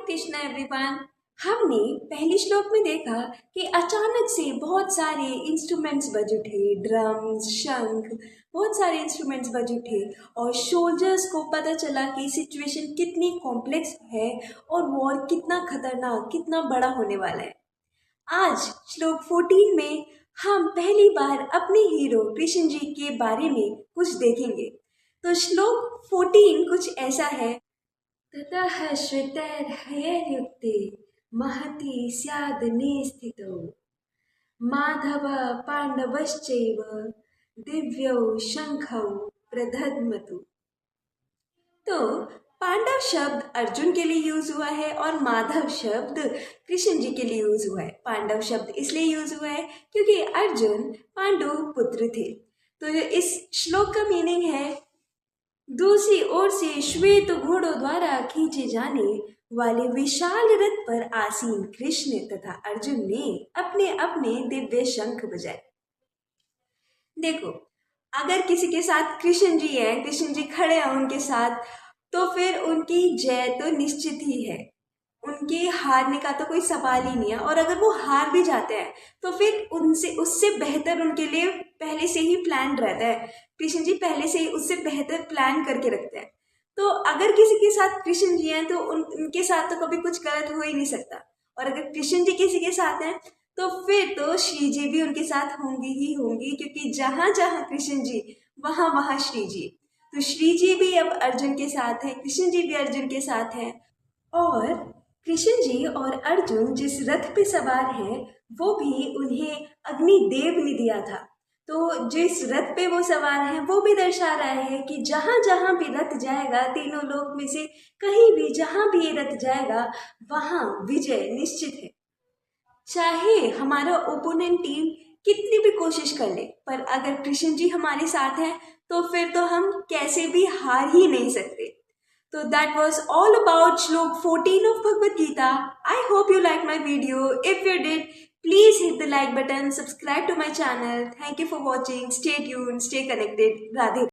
Krishna everyone. हमने पहले श्लोक में देखा कि अचानक से बहुत सारे इंस्ट्रूमेंट्स बज उठे, ड्रम्स, शंख, बहुत सारे इंस्ट्रूमेंट्स बज उठे और सोल्जर्स को पता चला कि सिचुएशन कितनी कॉम्प्लेक्स है और वॉर कितना खतरनाक, कितना बड़ा होने वाला है। आज श्लोक 14 में हम पहली बार अपने हीरो कृष्ण जी के बारे में कुछ देखेंगे। तो श्लोक 14 कुछ ऐसा है। ततः श्रुतैर्हयैर्युक्ते महति स्यादने स्थितौ माधव पांडवश्चैव दिव्यौ शंखौ प्रदध्मतु। तो पांडव शब्द अर्जुन के लिए यूज हुआ है और माधव शब्द कृष्ण जी के लिए यूज हुआ है। पांडव शब्द इसलिए यूज हुआ है क्योंकि अर्जुन पांडु पुत्र थे। तो इस श्लोक का मीनिंग है, दूसरी ओर से श्वेत घोड़ों द्वारा खींचे जाने वाले विशाल रथ पर आसीन कृष्ण तथा अर्जुन ने अपने अपने दिव्य शंख बजाए। देखो, अगर किसी के साथ कृष्ण जी हैं, कृष्ण जी खड़े हैं उनके साथ, तो फिर उनकी जय तो निश्चित ही है, उनके हारने का तो कोई सवाल ही नहीं है। और अगर वो हार भी जाते हैं तो फिर उससे बेहतर उनके लिए पहले से ही प्लान रहता है। कृष्ण जी पहले से ही उससे बेहतर प्लान करके रखते हैं। तो अगर किसी के साथ कृष्ण जी हैं तो उनके साथ तो कभी कुछ गलत हो ही नहीं सकता। और अगर कृष्ण जी किसी के साथ हैं तो फिर तो श्री जी भी उनके साथ होंगी ही होंगी, क्योंकि जहाँ जहाँ कृष्ण जी वहाँ वहाँ श्री जी। तो श्री जी भी अब अर्जुन के साथ हैं, कृष्ण जी भी अर्जुन के साथ हैं। और कृष्ण जी और अर्जुन जिस रथ पे सवार हैं वो भी उन्हें अग्निदेव ने दिया था। तो जिस रथ पे वो सवार हैं वो भी दर्शा रहा है कि जहाँ जहाँ भी रथ जाएगा, तीनों लोक में से कहीं भी जहाँ भी ये रथ जाएगा वहाँ विजय निश्चित है। चाहे हमारा ओपोनेंट टीम कितनी भी कोशिश कर ले, पर अगर कृष्ण जी हमारे साथ हैं तो फिर तो हम कैसे भी हार ही नहीं सकते। So that was all about Shlok 14 of Bhagavad Gita. I hope you liked my video. If you did, please hit the like button, subscribe to my channel. Thank you for watching. Stay tuned, stay connected. Radhe.